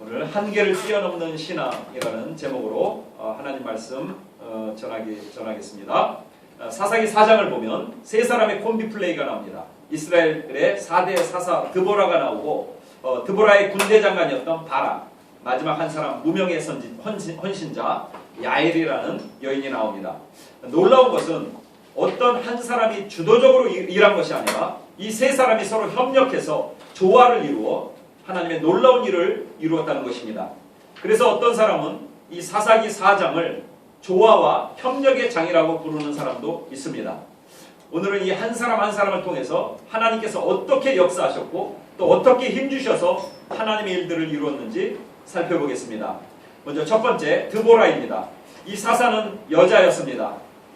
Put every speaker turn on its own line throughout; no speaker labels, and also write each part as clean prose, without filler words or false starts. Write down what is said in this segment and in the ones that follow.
오늘 한계를 뛰어넘는 신앙이라는 제목으로 하나님 말씀 전하겠습니다. 사사기 4장을 보면 세 사람의 콤비 플레이가 나옵니다. 이스라엘의 4대 사사 드보라가 나오고 드보라의 군대 장관이었던 바락, 마지막 한 사람 무명의 헌신자 야엘이라는 여인이 나옵니다. 놀라운 것은 어떤 한 사람이 주도적으로 일한 것이 아니라 이 세 사람이 서로 협력해서 조화를 이루어 하나님의 놀라운 일을 이루었다는 것입니다. 그래서 어떤 사람은 이 사사기 4장을 조화와 협력의 장이라고 부르는 사람도 있습니다. 오늘은 이 한 사람 한 사람을 통해서 하나님께서 어떻게 역사하셨고 또 어떻게 힘주셔서 하나님의 일들을 이루었는지 살펴보겠습니다. 먼저 첫 번째 드보라입니다. 이 사사는 여자였습니다.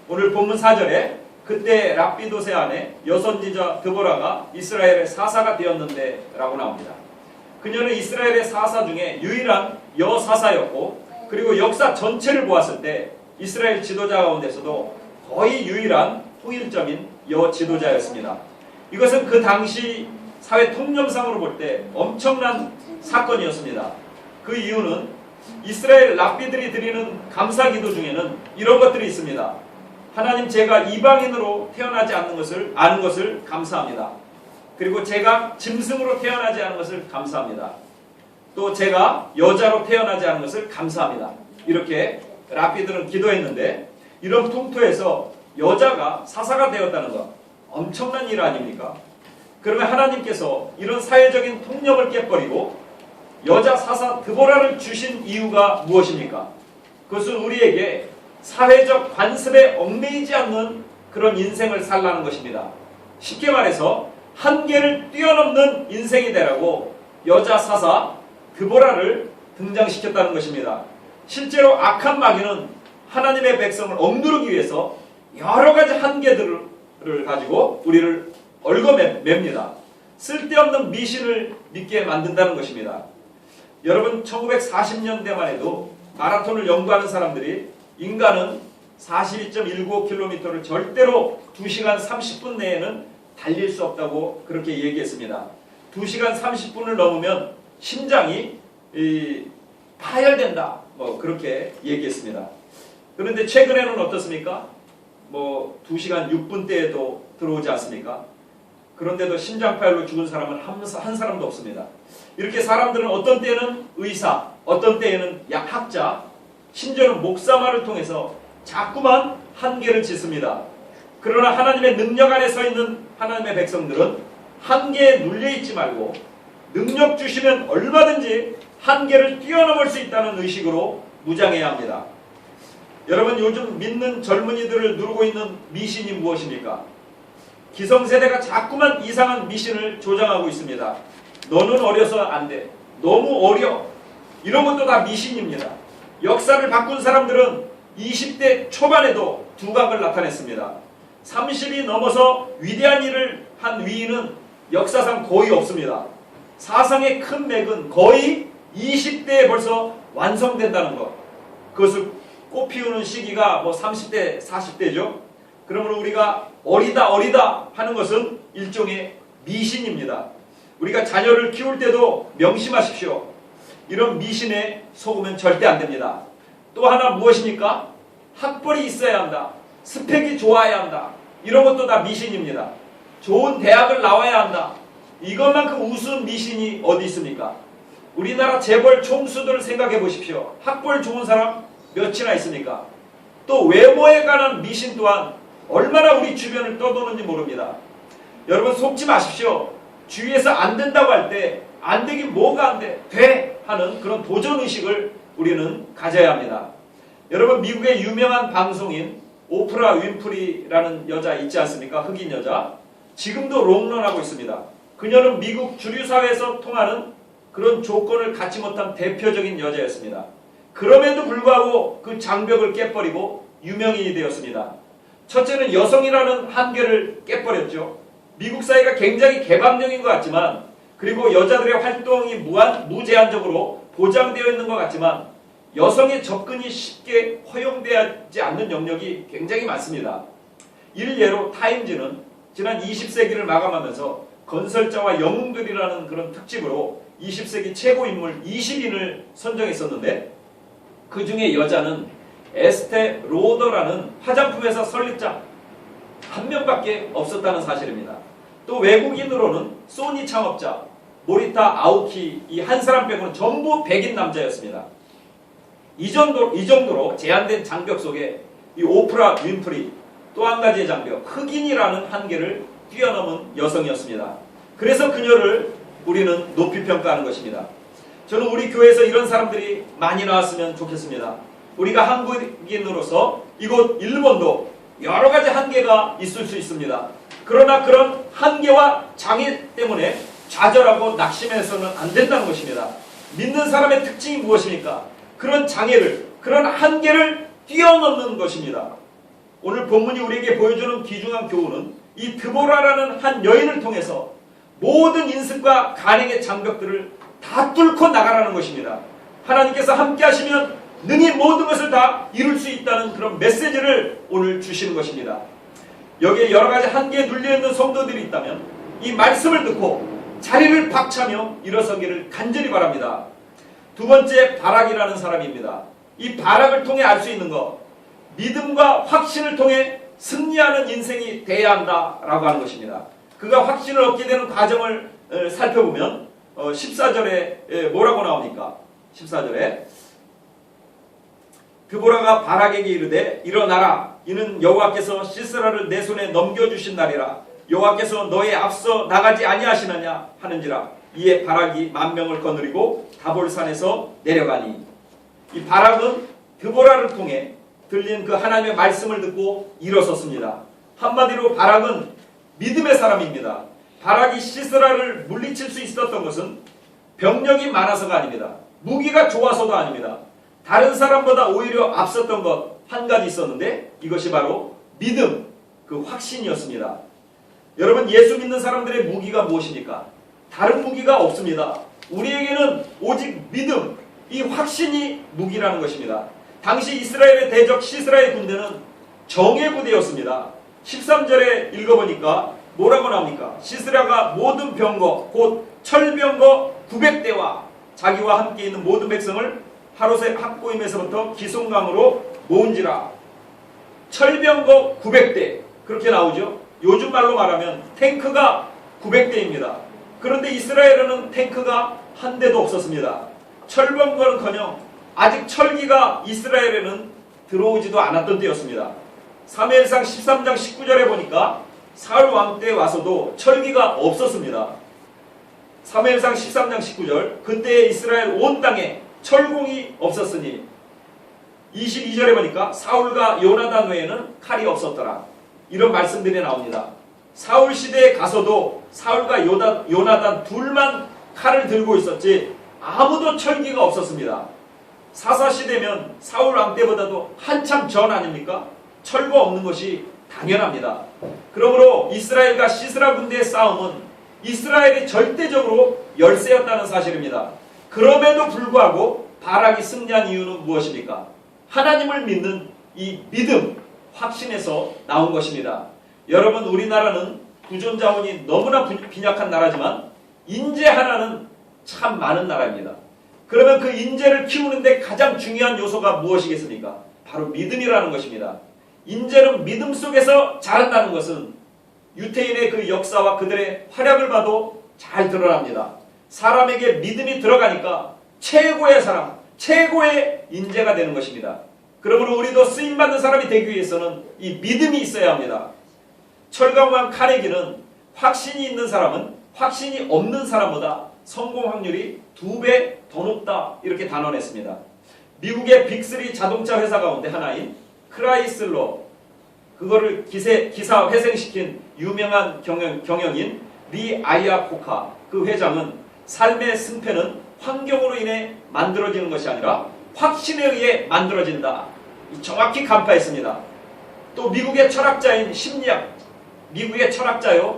오늘 본문 4절에 그때 랍비도세 안에 여선지자 드보라가 이스라엘의 사사가 되었는데 라고 나옵니다. 그녀는 이스라엘의 사사 중에 유일한 여사사였고 그리고 역사 전체를 보았을 때 이스라엘 지도자 가운데서도 거의 유일한 통일점인 여지도자였습니다. 이것은 그 당시 사회 통념상으로 볼 때 엄청난 사건이었습니다. 그 이유는 이스라엘 랍비들이 드리는 감사기도 중에는 이런 것들이 있습니다. 하나님, 제가 이방인으로 태어나지 않는 것을 아는 것을 감사합니다. 그리고 제가 짐승으로 태어나지 않은 것을 감사합니다. 또 제가 여자로 태어나지 않은 것을 감사합니다. 이렇게 랍비들은 기도했는데 이런 풍토에서 여자가 사사가 되었다는 것 엄청난 일 아닙니까? 그러면 하나님께서 이런 사회적인 통념을 깨버리고 여자 사사 드보라를 주신 이유가 무엇입니까? 그것은 우리에게 사회적 관습에 얽매이지 않는 그런 인생을 살라는 것입니다. 쉽게 말해서 한계를 뛰어넘는 인생이 되라고 여자 사사 드보라를 등장시켰다는 것입니다. 실제로 악한 마귀는 하나님의 백성을 억누르기 위해서 여러 가지 한계들을 가지고 우리를 얽어맵니다. 쓸데없는 미신을 믿게 만든다는 것입니다. 여러분, 1940년대만 해도 마라톤을 연구하는 사람들이 인간은 42.195km를 절대로 2시간 30분 내에는 달릴 수 없다고 그렇게 얘기했습니다. 2시간 30분을 넘으면 심장이 파열된다, 그렇게 얘기했습니다. 그런데 최근에는 어떻습니까? 2시간 6분대에도 들어오지 않습니까? 그런데도 심장파열로 죽은 사람은 한 사람도 없습니다. 이렇게 사람들은 어떤 때는 의사, 어떤 때에는 약학자, 심지어는 목사말을 통해서 자꾸만 한계를 짓습니다. 그러나 하나님의 능력 안에 서 있는 하나님의 백성들은 한계에 눌려있지 말고 능력 주시면 얼마든지 한계를 뛰어넘을 수 있다는 의식으로 무장해야 합니다. 여러분, 요즘 믿는 젊은이들을 누르고 있는 미신이 무엇입니까? 기성세대가 자꾸만 이상한 미신을 조장하고 있습니다. 너는 어려서 안 돼. 너무 어려. 이런 것도 다 미신입니다. 역사를 바꾼 사람들은 20대 초반에도 두각을 나타냈습니다. 30이 넘어서 위대한 일을 한 위인은 역사상 거의 없습니다. 사상의 큰 맥은 거의 20대에 벌써 완성된다는 것. 그것을 꽃피우는 시기가 30대, 40대죠. 그러면 우리가 어리다 하는 것은 일종의 미신입니다. 우리가 자녀를 키울 때도 명심하십시오. 이런 미신에 속으면 절대 안 됩니다. 또 하나 무엇입니까? 학벌이 있어야 한다. 스펙이 좋아야 한다. 이런 것도 다 미신입니다. 좋은 대학을 나와야 한다. 이것만큼 우스운 미신이 어디 있습니까? 우리나라 재벌 총수들을 생각해 보십시오. 학벌 좋은 사람 몇이나 있습니까? 또 외모에 관한 미신 또한 얼마나 우리 주변을 떠도는지 모릅니다. 여러분, 속지 마십시오. 주위에서 안 된다고 할 때 안 되긴 뭐가 안 돼? 돼! 하는 그런 도전의식을 우리는 가져야 합니다. 여러분, 미국의 유명한 방송인 오프라 윈프리라는 여자 있지 않습니까? 흑인 여자. 지금도 롱런하고 있습니다. 그녀는 미국 주류사회에서 통하는 그런 조건을 갖지 못한 대표적인 여자였습니다. 그럼에도 불구하고 그 장벽을 깨버리고 유명인이 되었습니다. 첫째는 여성이라는 한계를 깨버렸죠. 미국 사회가 굉장히 개방적인 것 같지만, 그리고 여자들의 활동이 무제한적으로 보장되어 있는 것 같지만 여성의 접근이 쉽게 허용되지 않는 영역이 굉장히 많습니다. 일례로 타임즈는 지난 20세기를 마감하면서 건설자와 영웅들이라는 그런 특집으로 20세기 최고 인물 20인을 선정했었는데 그 중에 여자는 에스테 로더라는 화장품 회사 설립자 한 명밖에 없었다는 사실입니다. 또 외국인으로는 소니 창업자 모리타 아오키 이 한 사람 빼고는 전부 백인 남자였습니다. 이 정도로 제한된 장벽 속에 이 오프라 윈프리 또 한 가지의 장벽 흑인이라는 한계를 뛰어넘은 여성이었습니다. 그래서 그녀를 우리는 높이 평가하는 것입니다. 저는 우리 교회에서 이런 사람들이 많이 나왔으면 좋겠습니다. 우리가 한국인으로서 이곳 일본도 여러 가지 한계가 있을 수 있습니다. 그러나 그런 한계와 장애 때문에 좌절하고 낙심해서는 안 된다는 것입니다. 믿는 사람의 특징이 무엇입니까? 그런 장애를, 그런 한계를 뛰어넘는 것입니다. 오늘 본문이 우리에게 보여주는 귀중한 교훈은 이 드보라라는 한 여인을 통해서 모든 인습과 간행의 장벽들을 다 뚫고 나가라는 것입니다. 하나님께서 함께 하시면 능히 모든 것을 다 이룰 수 있다는 그런 메시지를 오늘 주시는 것입니다. 여기에 여러 가지 한계에 눌려있는 성도들이 있다면 이 말씀을 듣고 자리를 박차며 일어서기를 간절히 바랍니다. 두 번째, 바락이라는 사람입니다. 이 바락을 통해 알 수 있는 것, 믿음과 확신을 통해 승리하는 인생이 돼야 한다라고 하는 것입니다. 그가 확신을 얻게 되는 과정을 살펴보면 14절에 뭐라고 나옵니까? 14절에 드보라가 바락에게 이르되 일어나라 이는 여호와께서 시스라를 내 손에 넘겨주신 날이라 여호와께서 너의 앞서 나가지 아니하시느냐 하는지라 이에 바락이 만명을 거느리고 다볼산에서 내려가니 이 바락은 드보라를 통해 들린 그 하나님의 말씀을 듣고 일어섰습니다. 한마디로 바락은 믿음의 사람입니다. 바락이 시스라를 물리칠 수 있었던 것은 병력이 많아서가 아닙니다. 무기가 좋아서도 아닙니다. 다른 사람보다 오히려 앞섰던 것 한 가지 있었는데 이것이 바로 믿음, 그 확신이었습니다. 여러분, 예수 믿는 사람들의 무기가 무엇입니까? 다른 무기가 없습니다. 우리에게는 오직 믿음, 이 확신이 무기라는 것입니다. 당시 이스라엘의 대적 시스라의 군대는 정예 부대였습니다. 13절에 읽어보니까 뭐라고 나옵니까? 시스라가 모든 병거 곧 철병거 900대와 자기와 함께 있는 모든 백성을 하롯의 학고임에서부터 기송강으로 모은지라. 철병거 900대 그렇게 나오죠. 요즘 말로 말하면 탱크가 900대입니다. 그런데 이스라엘에는 탱크가 한 대도 없었습니다. 철병거는커녕 아직 철기가 이스라엘에는 들어오지도 않았던 때였습니다. 사무엘상 13장 19절에 보니까 사울 왕 때 와서도 철기가 없었습니다. 사무엘상 13장 19절 그때 이스라엘 온 땅에 철공이 없었으니 22절에 보니까 사울과 요나단 외에는 칼이 없었더라. 이런 말씀들이 나옵니다. 사울 시대에 가서도 사울과 요나단 둘만 칼을 들고 있었지 아무도 철기가 없었습니다. 사사시대면 사울 왕 때보다도 한참 전 아닙니까? 철거 없는 것이 당연합니다. 그러므로 이스라엘과 시스라 군대의 싸움은 이스라엘이 절대적으로 열세였다는 사실입니다. 그럼에도 불구하고 바락이 승리한 이유는 무엇입니까? 하나님을 믿는 이 믿음, 확신에서 나온 것입니다. 여러분, 우리나라는 구존자원이 너무나 빈약한 나라지만 인재 하나는 참 많은 나라입니다. 그러면 그 인재를 키우는데 가장 중요한 요소가 무엇이겠습니까? 바로 믿음이라는 것입니다. 인재는 믿음 속에서 자란다는 것은 유태인의 그 역사와 그들의 활약을 봐도 잘 드러납니다. 사람에게 믿음이 들어가니까 최고의 사람, 최고의 인재가 되는 것입니다. 그러므로 우리도 쓰임받는 사람이 되기 위해서는 이 믿음이 있어야 합니다. 철강왕 카네기는 확신이 있는 사람은 확신이 없는 사람보다 성공 확률이 2배 더 높다 이렇게 단언했습니다. 미국의 빅3 자동차 회사 가운데 하나인 크라이슬러, 그거를 기사 회생시킨 유명한 경영인 리 아이아코카 그 회장은 삶의 승패는 환경으로 인해 만들어지는 것이 아니라 확신에 의해 만들어진다. 정확히 간파했습니다. 또 미국의 철학자요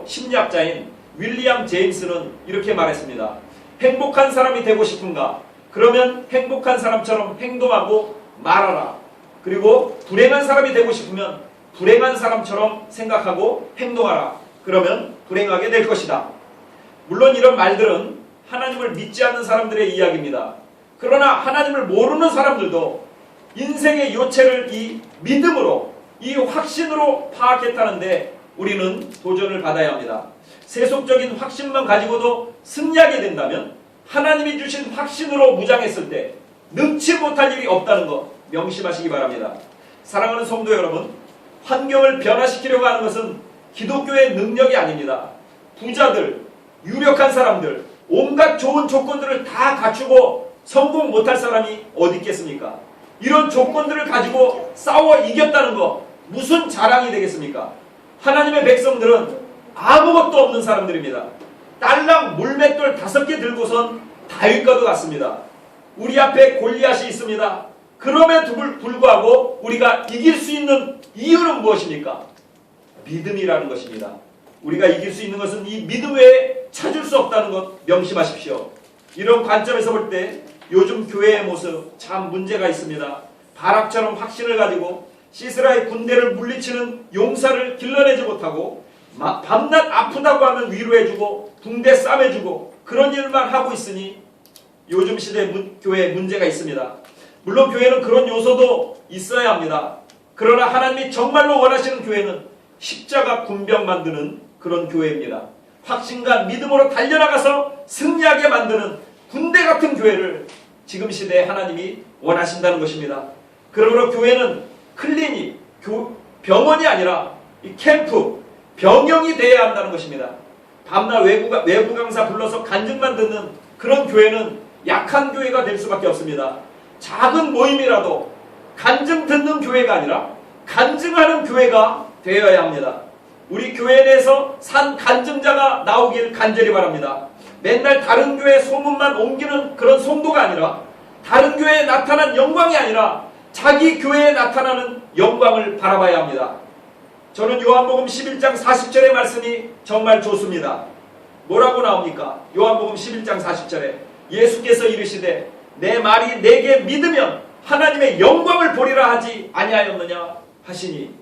심리학자인 윌리엄 제임스는 이렇게 말했습니다. 행복한 사람이 되고 싶은가? 그러면 행복한 사람처럼 행동하고 말하라. 그리고 불행한 사람이 되고 싶으면 불행한 사람처럼 생각하고 행동하라. 그러면 불행하게 될 것이다. 물론 이런 말들은 하나님을 믿지 않는 사람들의 이야기입니다. 그러나 하나님을 모르는 사람들도 인생의 요체를 이 믿음으로, 이 확신으로 파악했다는데 우리는 도전을 받아야 합니다. 세속적인 확신만 가지고도 승리하게 된다면 하나님이 주신 확신으로 무장했을 때 능치 못할 일이 없다는 것 명심하시기 바랍니다. 사랑하는 성도 여러분, 환경을 변화시키려고 하는 것은 기독교의 능력이 아닙니다. 부자들, 유력한 사람들, 온갖 좋은 조건들을 다 갖추고 성공 못할 사람이 어디 있겠습니까? 이런 조건들을 가지고 싸워 이겼다는 거 무슨 자랑이 되겠습니까? 하나님의 백성들은 아무것도 없는 사람들입니다. 딸랑 물맷돌 5개 들고선 다윗과도 같습니다. 우리 앞에 골리앗이 있습니다. 그럼에도 불구하고 우리가 이길 수 있는 이유는 무엇입니까? 믿음이라는 것입니다. 우리가 이길 수 있는 것은 이 믿음 외에 찾을 수 없다는 것 명심하십시오. 이런 관점에서 볼 때 요즘 교회의 모습 참 문제가 있습니다. 바락처럼 확신을 가지고 시스라의 군대를 물리치는 용사를 길러내지 못하고 밤낮 아프다고 하면 위로해주고 붕대 싸매주고 그런 일만 하고 있으니 요즘 시대 교회에 문제가 있습니다. 물론 교회는 그런 요소도 있어야 합니다. 그러나 하나님이 정말로 원하시는 교회는 십자가 군병 만드는 그런 교회입니다. 확신과 믿음으로 달려나가서 승리하게 만드는 군대 같은 교회를 지금 시대에 하나님이 원하신다는 것입니다. 그러므로 교회는 클리닉, 병원이 아니라 이 캠프, 병영이 되어야 한다는 것입니다. 밤낮 외부 강사 불러서 간증만 듣는 그런 교회는 약한 교회가 될 수밖에 없습니다. 작은 모임이라도 간증 듣는 교회가 아니라 간증하는 교회가 되어야 합니다. 우리 교회 내에서 산 간증자가 나오길 간절히 바랍니다. 맨날 다른 교회 소문만 옮기는 그런 성도가 아니라 다른 교회에 나타난 영광이 아니라 자기 교회에 나타나는 영광을 바라봐야 합니다. 저는 요한복음 11장 40절의 말씀이 정말 좋습니다. 뭐라고 나옵니까? 요한복음 11장 40절에 예수께서 이르시되 내 말이 내게 믿으면 하나님의 영광을 보리라 하지 아니하였느냐 하시니,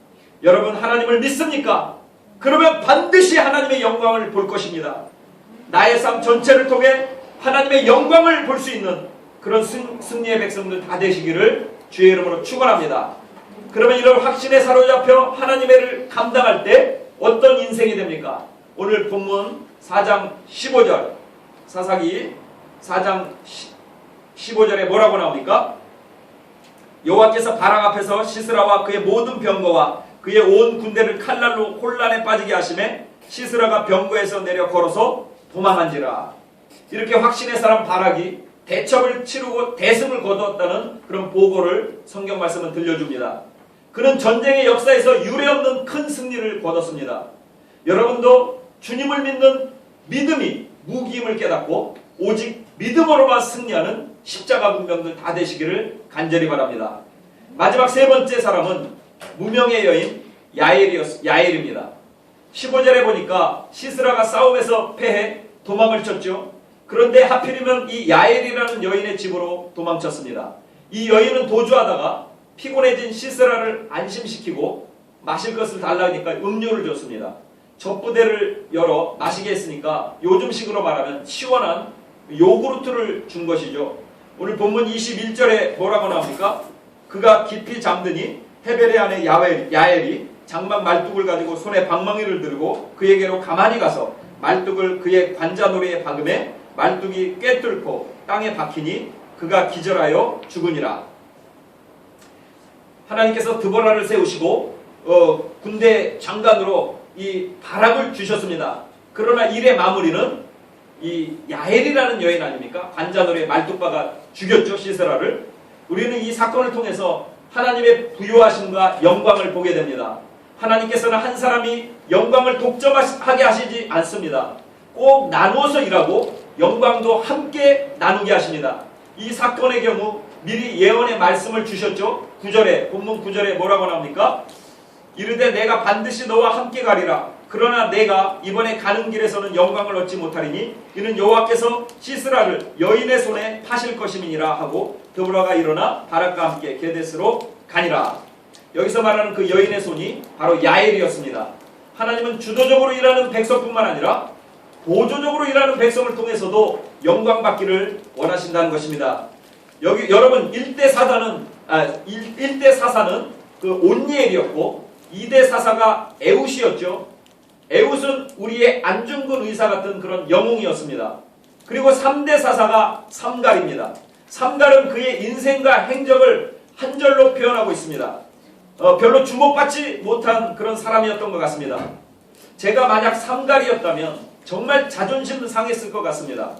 여러분 하나님을 믿습니까? 그러면 반드시 하나님의 영광을 볼 것입니다. 나의 삶 전체를 통해 하나님의 영광을 볼 수 있는 그런 승리의 백성들 다 되시기를 주의 이름으로 축원합니다. 그러면 이런 확신에 사로잡혀 하나님의 일을 감당할 때 어떤 인생이 됩니까? 오늘 본문 4장 15절, 사사기 4장 15절에 뭐라고 나옵니까? 여호와께서 바락 앞에서 시스라와 그의 모든 병거와 그의 온 군대를 칼날로 혼란에 빠지게 하심에 시스라가 병거에서 내려 걸어서 도망한지라. 이렇게 확신의 사람 바락이 대첩을 치르고 대승을 거두었다는 그런 보고를 성경 말씀은 들려줍니다. 그는 전쟁의 역사에서 유례없는 큰 승리를 거뒀습니다. 여러분도 주님을 믿는 믿음이 무기임을 깨닫고 오직 믿음으로만 승리하는 십자가 군병들 다 되시기를 간절히 바랍니다. 마지막 세 번째 사람은 무명의 여인 야엘입니다. 15절에 보니까 시스라가 싸움에서 패해 도망을 쳤죠. 그런데 하필이면 이 야엘이라는 여인의 집으로 도망쳤습니다. 이 여인은 도주하다가 피곤해진 시스라를 안심시키고 마실 것을 달라니까 음료를 줬습니다. 젖부대를 열어 마시게 했으니까 요즘식으로 말하면 시원한 요구르트를 준 것이죠. 오늘 본문 21절에 뭐라고 나옵니까? 그가 깊이 잠드니 헤벨의 아내 야엘이 장막 말뚝을 가지고 손에 방망이를 들고 그에게로 가만히 가서 말뚝을 그의 관자놀이에 박음에 말뚝이 꿰뚫고 땅에 박히니 그가 기절하여 죽으니라. 하나님께서 드보라를 세우시고 군대 장관으로 이 바락을 주셨습니다. 그러나 일의 마무리는 이 야엘이라는 여인 아닙니까? 관자놀이의 말뚝바가 죽였죠, 시스라를. 우리는 이 사건을 통해서 하나님의 부요하심과 영광을 보게 됩니다. 하나님께서는 한 사람이 영광을 독점하게 하시지 않습니다. 꼭 나누어서 일하고 영광도 함께 나누게 하십니다. 이 사건의 경우 미리 예언의 말씀을 주셨죠. 9절에, 본문 9절에 뭐라고 나옵니까? 이르되 내가 반드시 너와 함께 가리라. 그러나 내가 이번에 가는 길에서는 영광을 얻지 못하리니 이는 여호와께서 시스라를 여인의 손에 파실 것임이니라 하고 드보라가 일어나 바락과 함께 게데스로 가니라. 여기서 말하는 그 여인의 손이 바로 야엘이었습니다. 하나님은 주도적으로 일하는 백성뿐만 아니라 보조적으로 일하는 백성을 통해서도 영광 받기를 원하신다는 것입니다. 여기 여러분 1대 사사는 그 온니엘이었고 2대 사사가 에웃이었죠. 에웃은 우리의 안중근 의사 같은 그런 영웅이었습니다. 그리고 3대 사사가 삼갈입니다. 삼갈은 그의 인생과 행적을 한 절로 표현하고 있습니다. 별로 주목받지 못한 그런 사람이었던 것 같습니다. 제가 만약 삼갈이었다면 정말 자존심 상했을 것 같습니다.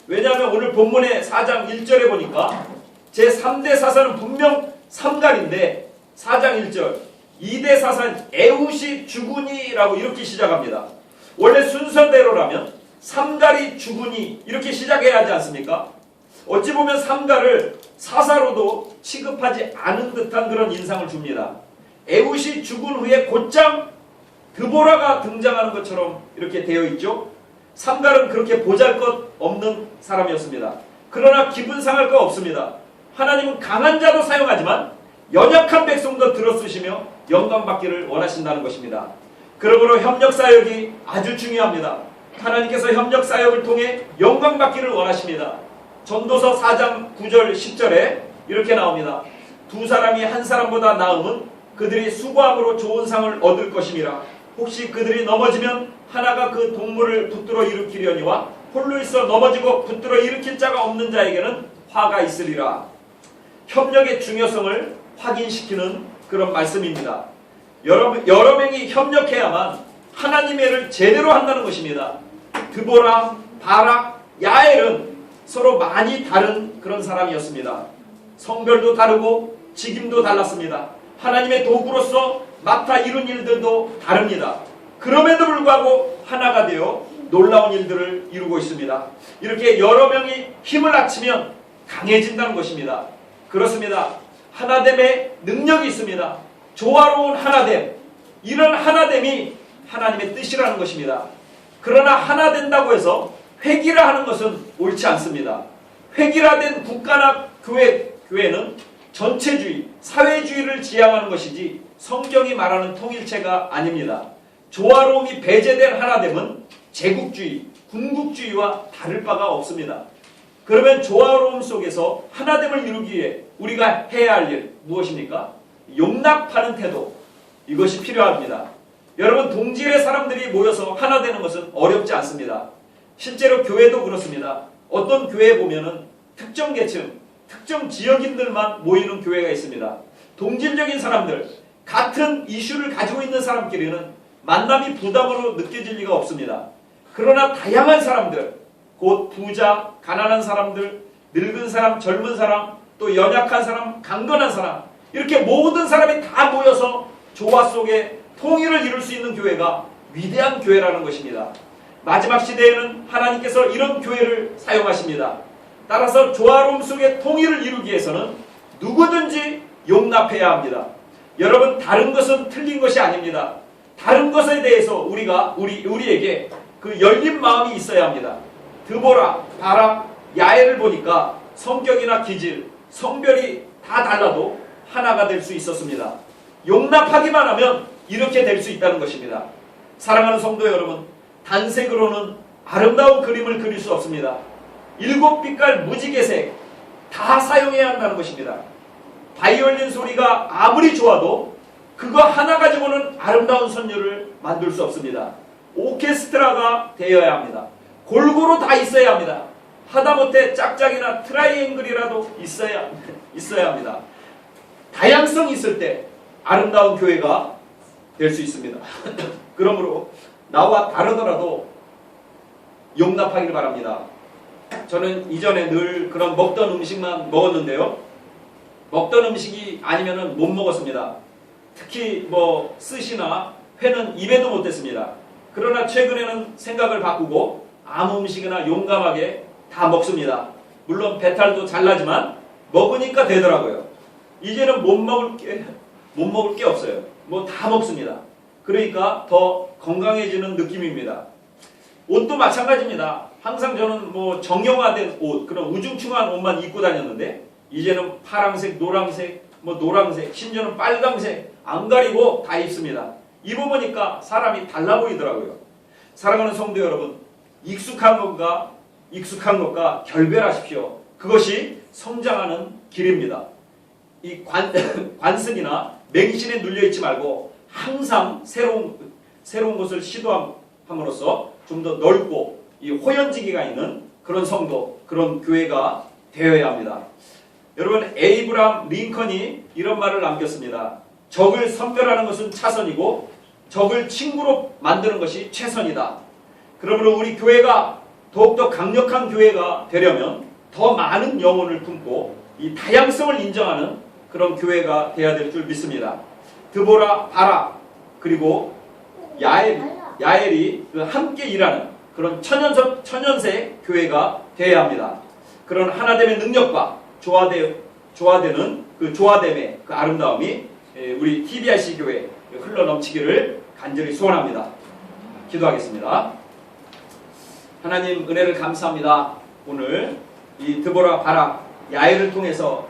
왜냐하면 오늘 본문의 4장 1절에 보니까 제3대 사사는 분명 삼갈인데 4장 1절 2대 사사는 에웃이 죽으니라고 이렇게 시작합니다. 원래 순서대로라면 삼갈이 죽으니 이렇게 시작해야 하지 않습니까? 어찌 보면 삼갈을 사사로도 취급하지 않은 듯한 그런 인상을 줍니다. 에웃이 죽은 후에 곧장 드보라가 등장하는 것처럼 이렇게 되어 있죠. 삼갈은 그렇게 보잘것없는 사람이었습니다. 그러나 기분 상할 거 없습니다. 하나님은 강한 자도 사용하지만 연약한 백성도 들어쓰시며 영광 받기를 원하신다는 것입니다. 그러므로 협력사역이 아주 중요합니다. 하나님께서 협력사역을 통해 영광 받기를 원하십니다. 전도서 4장 9절 10절에 이렇게 나옵니다. 두 사람이 한 사람보다 나음은 그들이 수고함으로 좋은 상을 얻을 것임이라. 혹시 그들이 넘어지면 하나가 그 동물을 붙들어 일으키려니와 홀로 있어 넘어지고 붙들어 일으킬 자가 없는 자에게는 화가 있으리라. 협력의 중요성을 확인시키는 그런 말씀입니다. 여러 명이 협력해야만 하나님의 일을 제대로 한다는 것입니다. 드보라, 바락, 야엘은 서로 많이 다른 그런 사람이었습니다. 성별도 다르고 직임도 달랐습니다. 하나님의 도구로서 맡아 이룬 일들도 다릅니다. 그럼에도 불구하고 하나가 되어 놀라운 일들을 이루고 있습니다. 이렇게 여러 명이 힘을 합치면 강해진다는 것입니다. 그렇습니다. 하나됨의 능력이 있습니다. 조화로운 하나됨, 이런 하나됨이 하나님의 뜻이라는 것입니다. 그러나 하나 된다고 해서 획일화 하는 것은 옳지 않습니다. 획일화된 국가나 교회는 전체주의, 사회주의를 지향하는 것이지 성경이 말하는 통일체가 아닙니다. 조화로움이 배제된 하나됨은 제국주의, 군국주의와 다를 바가 없습니다. 그러면 조화로움 속에서 하나됨을 이루기 위해 우리가 해야 할 일 무엇입니까? 용납하는 태도, 이것이 필요합니다. 여러분, 동질의 사람들이 모여서 하나 되는 것은 어렵지 않습니다. 실제로 교회도 그렇습니다. 어떤 교회에 보면은 특정 계층, 특정 지역인들만 모이는 교회가 있습니다. 동질적인 사람들, 같은 이슈를 가지고 있는 사람끼리는 만남이 부담으로 느껴질 리가 없습니다. 그러나 다양한 사람들, 곧 부자, 가난한 사람들, 늙은 사람, 젊은 사람, 또 연약한 사람, 강건한 사람, 이렇게 모든 사람이 다 모여서 조화 속에 통일을 이룰 수 있는 교회가 위대한 교회라는 것입니다. 마지막 시대에는 하나님께서 이런 교회를 사용하십니다. 따라서 조화로움 속에 통일을 이루기 위해서는 누구든지 용납해야 합니다. 여러분, 다른 것은 틀린 것이 아닙니다. 다른 것에 대해서 우리에게 그 열린 마음이 있어야 합니다. 드보라, 바락, 야엘을 보니까 성격이나 기질, 성별이 다 달라도 하나가 될 수 있었습니다. 용납하기만 하면 이렇게 될 수 있다는 것입니다. 사랑하는 성도 여러분, 단색으로는 아름다운 그림을 그릴 수 없습니다. 7빛깔 무지개색 다 사용해야 한다는 것입니다. 바이올린 소리가 아무리 좋아도 그거 하나 가지고는 아름다운 선율을 만들 수 없습니다. 오케스트라가 되어야 합니다. 골고루 다 있어야 합니다. 하다못해 짝짝이나 트라이앵글이라도 있어야 합니다. 다양성이 있을 때 아름다운 교회가 될 수 있습니다. 그러므로 나와 다르더라도 용납하기를 바랍니다. 저는 이전에 늘 그런 먹던 음식만 먹었는데요. 먹던 음식이 아니면은 못 먹었습니다. 특히 뭐 스시나 회는 입에도 못 댔습니다. 그러나 최근에는 생각을 바꾸고 아무 음식이나 용감하게 다 먹습니다. 물론 배탈도 잘 나지만 먹으니까 되더라고요. 이제는 못 먹을 게 없어요. 뭐 다 먹습니다. 그러니까 더 건강해지는 느낌입니다. 옷도 마찬가지입니다. 항상 저는 뭐 정형화된 옷, 그런 우중충한 옷만 입고 다녔는데 이제는 파랑색, 노란색, 심지어는 빨강색 안 가리고 다 입습니다. 입어보니까 사람이 달라 보이더라고요. 사랑하는 성도 여러분, 익숙한 것과 익숙한 것과 결별하십시오. 그것이 성장하는 길입니다. 이 관습이나 맹신에 눌려있지 말고 항상 새로운 것을 시도함으로써 좀 더 넓고 이 호연지기가 있는 그런 성도, 그런 교회가 되어야 합니다. 여러분, 에이브람 링컨이 이런 말을 남겼습니다. 적을 선별하는 것은 차선이고 적을 친구로 만드는 것이 최선이다. 그러므로 우리 교회가 더욱더 강력한 교회가 되려면 더 많은 영혼을 품고 이 다양성을 인정하는 그런 교회가 되어야 될 줄 믿습니다. 드보라, 바락, 그리고 야엘이 함께 일하는 그런 천연색 교회가 되어야 합니다. 그런 하나됨의 능력과 조화되는 그 조화됨의 그 아름다움이 우리 TBRC 교회에 흘러넘치기를 간절히 소원합니다. 기도하겠습니다. 하나님, 은혜를 감사합니다. 오늘 이 드보라, 바락, 야엘을 통해서